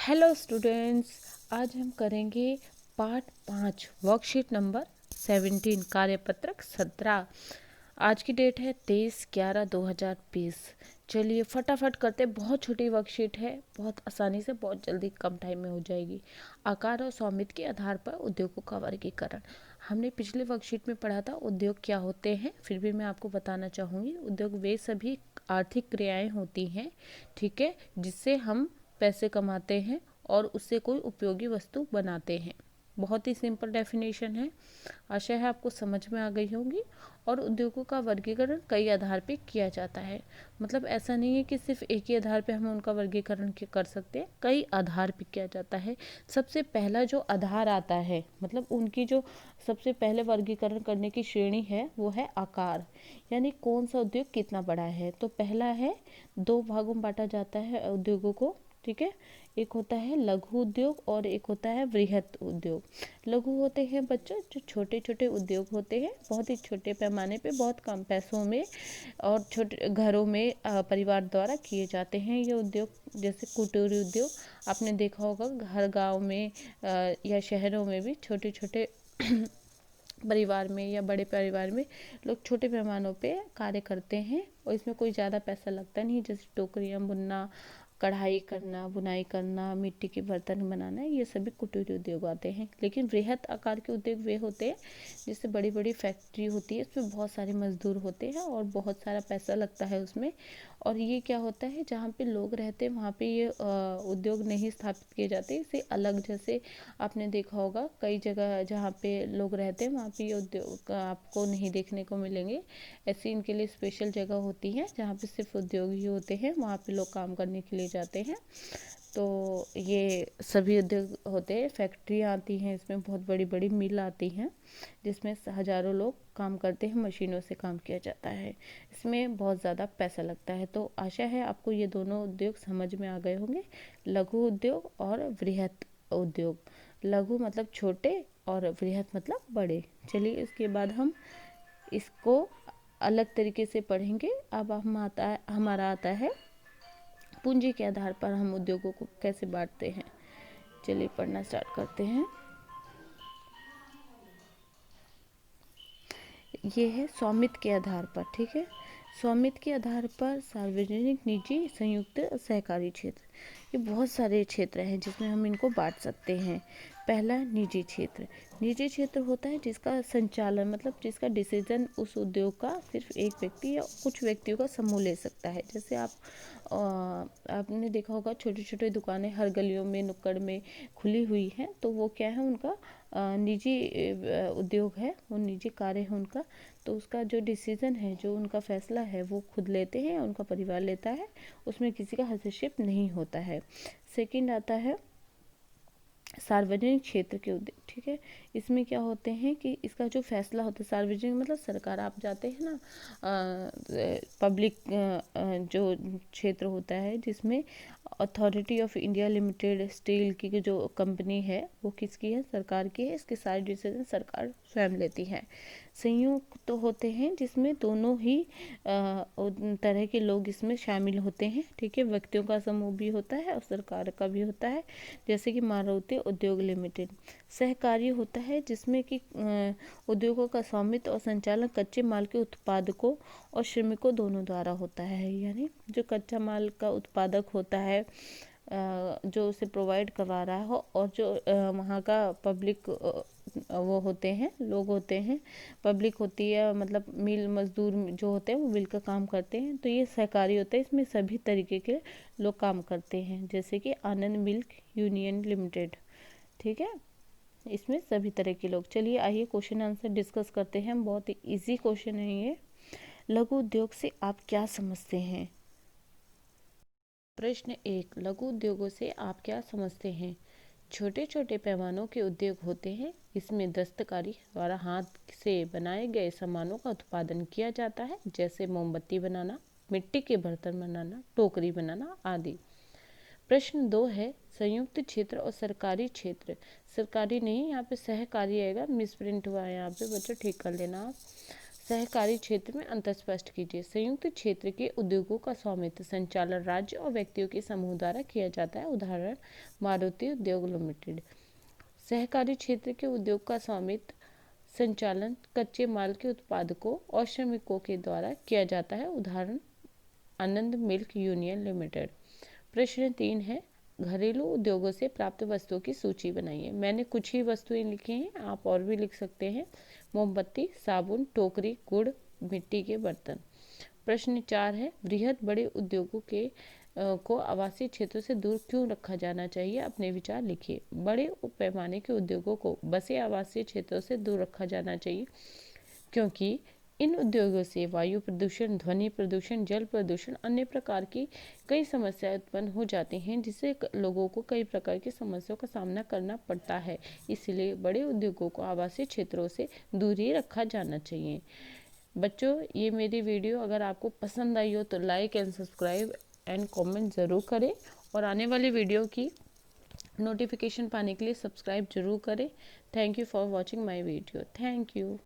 Hello students, आज हम करेंगे पार्ट 5 वर्कशीट नंबर 17 कार्यपत्रक 17। आज की डेट है 23/11/2020। चलिए फटाफट करते हैं। बहुत छोटी वर्कशीट है, बहुत आसानी से बहुत जल्दी कम टाइम में हो जाएगी। आकार और स्वामित्व के आधार पर उद्योगों का वर्गीकरण। हमने पिछले वर्कशीट में पढ़ा था उद्योग क्या होते हैं, फिर भी मैं आपको बताना चाहूँगी। उद्योग वे सभी आर्थिक क्रियाएं होती हैं, ठीक है, जिससे हम पैसे कमाते हैं और उससे कोई उपयोगी वस्तु बनाते हैं। बहुत ही सिंपल डेफिनेशन है। आशा है आपको समझ में आ गई होगी। और उद्योगों का वर्गीकरण कई आधार पे किया जाता है। मतलब ऐसा नहीं है कि सिर्फ एक ही आधार पे हम उनका वर्गीकरण कर सकते हैं, कई आधार पे किया जाता है। सबसे पहला जो आधार आता है, मतलब उनकी जो सबसे पहले वर्गीकरण करने की श्रेणी है वो है आकार, यानी कौन सा उद्योग कितना बड़ा है। तो पहला है, दो भागों में बांटा जाता है उद्योगों को, ठीक है। एक होता है लघु उद्योग और एक होता है वृहत उद्योग। लघु होते हैं बच्चों जो छोटे छोटे उद्योग होते हैं, बहुत ही छोटे पैमाने पे, बहुत कम पैसों में और छोटे घरों में परिवार द्वारा किए जाते हैं ये उद्योग। जैसे कुटीर उद्योग आपने देखा होगा, हर गांव में या शहरों में भी छोटे छोटे परिवार में या बड़े परिवार में लोग छोटे पैमानों पे कार्य करते हैं और इसमें कोई ज़्यादा पैसा लगता नहीं। जैसे टोकरियाँ बुनना, कढ़ाई करना, बुनाई करना, मिट्टी के बर्तन बनाना, ये सभी कुटीर उद्योग आते हैं। लेकिन वृहत आकार के उद्योग वे होते हैं जिससे बड़ी बड़ी फैक्ट्री होती है, इसमें बहुत सारे मजदूर होते हैं और बहुत सारा पैसा लगता है उसमें। और ये क्या होता है, जहाँ पे लोग रहते हैं वहाँ पे ये उद्योग नहीं स्थापित किए जाते, इसे अलग, जैसे आपने देखा होगा कई जगह जहाँ पे लोग रहते हैं वहाँ पे ये उद्योग आपको नहीं देखने को मिलेंगे। ऐसी इनके लिए स्पेशल जगह होती है जहाँ पे सिर्फ उद्योग ही होते हैं, वहाँ पे लोग काम करने के लिए जाते हैं। तो ये सभी उद्योग होते हैं, फैक्ट्रियाँ आती हैं, इसमें बहुत बड़ी बड़ी मिल आती हैं जिसमें हजारों लोग काम करते हैं, मशीनों से काम किया जाता है, इसमें बहुत ज़्यादा पैसा लगता है। तो आशा है आपको ये दोनों उद्योग समझ में आ गए होंगे, लघु उद्योग और वृहत उद्योग। लघु मतलब छोटे और वृहत मतलब बड़े। चलिए इसके बाद हम इसको अलग तरीके से पढ़ेंगे। अब हमारा आता है पूंजी के आधार पर हम उद्योगों को कैसे बांटते हैं। चलिए पढ़ना स्टार्ट करते हैं। ये है स्वामित्व के आधार पर, ठीक है। स्वामित्व के आधार पर सार्वजनिक, निजी, संयुक्त, सहकारी क्षेत्र, ये बहुत सारे क्षेत्र हैं जिसमें हम इनको बांट सकते हैं। पहला निजी क्षेत्र। निजी क्षेत्र होता है जिसका संचालन, मतलब जिसका डिसीजन उस उद्योग का सिर्फ एक व्यक्ति या कुछ व्यक्तियों का समूह ले सकता है। जैसे आपने देखा होगा छोटी छोटी दुकानें हर गलियों में, नुक्कड़ में खुली हुई हैं, तो वो क्या है, उनका निजी उद्योग है, वो निजी कार्य है उनका। तो उसका जो डिसीजन है, जो उनका फैसला है, वो खुद लेते हैं, उनका परिवार लेता है, उसमें किसी का हस्तक्षेप नहीं होता है। सेकंड आता है सार्वजनिक क्षेत्र के उद्योग, ठीक है। इसमें क्या होते हैं कि इसका जो फैसला होता है, सार्वजनिक मतलब सरकार, आप जाते हैं ना पब्लिक जो क्षेत्र होता है जिसमें authority of India limited steel की जो कंपनी है वो किसकी है, सरकार की है, इसके सारे डिसीजन सरकार स्वयं लेती है। संयुक्त तो होते हैं जिसमें दोनों ही तरह के लोग इसमें शामिल होते हैं, ठीक है। व्यक्तियों का समूह भी होता है और सरकार का भी होता है, जैसे कि मारुति उद्योग लिमिटेड। सहकारी होता है जिसमें कि उद्योगों का स्वामित्व और संचालन कच्चे माल के उत्पादकों और श्रमिकों दोनों द्वारा होता है। यानी जो कच्चा माल का उत्पादक होता है, जो उसे प्रोवाइड करवा रहा हो, और जो वहाँ का पब्लिक वो होते हैं, लोग होते हैं, पब्लिक होती है, मतलब मिल मजदूर जो होते हैं वो मिलकर काम करते हैं, तो ये सहकारी होता है। इसमें सभी तरीके के लोग काम करते हैं, जैसे कि आनंद मिल्क यूनियन लिमिटेड, ठीक है। इसमें सभी तरह के लोग। चलिए आइए क्वेश्चन आंसर डिस्कस करते हैं, बहुत ही इजी क्वेश्चन है ये। लघु उद्योग से आप क्या समझते हैं? प्रश्न 1, लघु उद्योगों से आप क्या समझते हैं? छोटे छोटे पैमानों के उद्योग होते हैं, इसमें दस्तकारी द्वारा हाथ से बनाए गए सामानों का उत्पादन किया जाता है, जैसे मोमबत्ती बनाना, मिट्टी के बर्तन बनाना, टोकरी बनाना आदि। प्रश्न 2 है, संयुक्त क्षेत्र और सरकारी क्षेत्र। सरकारी नहीं, यहाँ पे सहकारी आएगा, मिसप्रिंट हुआ है यहाँ पे बच्चों, ठीक कर लेना आप। सहकारी क्षेत्र में अंतर स्पष्ट कीजिए। संयुक्त क्षेत्र के उद्योगों का स्वामित्व संचालन राज्य और व्यक्तियों के समूह द्वारा किया जाता है। उदाहरण मारुति उद्योग लिमिटेड। सहकारी क्षेत्र के उद्योग का स्वामित्व संचालन कच्चे माल के उत्पादकों और श्रमिकों के द्वारा किया जाता है। उदाहरण आनंद मिल्क यूनियन लिमिटेड। प्रश्न 3 है, घरेलू उद्योगों से प्राप्त वस्तुओं की सूची बनाइए। मैंने कुछ ही वस्तुएं लिखी हैं, आप और भी लिख सकते हैं। मोमबत्ती, साबुन, टोकरी, गुड़, मिट्टी के बर्तन। प्रश्न 4 है, बृहद बड़े उद्योगों के को आवासीय क्षेत्रों से दूर क्यों रखा जाना चाहिए? अपने विचार लिखिए। बड़े पैमाने के उद्योगों को बसे आवासीय क्षेत्रों से दूर रखा जाना चाहिए क्योंकि इन उद्योगों से वायु प्रदूषण, ध्वनि प्रदूषण, जल प्रदूषण, अन्य प्रकार की कई समस्याएं उत्पन्न हो जाती हैं, जिससे लोगों को कई प्रकार की समस्याओं का सामना करना पड़ता है। इसलिए बड़े उद्योगों को आवासीय क्षेत्रों से दूर ही रखा जाना चाहिए। बच्चों, ये मेरी वीडियो अगर आपको पसंद आई हो तो like and subscribe and comment ज़रूर करें और आने वाली वीडियो की नोटिफिकेशन पाने के लिए सब्सक्राइब जरूर करें। Thank you for watching my video. Thank you.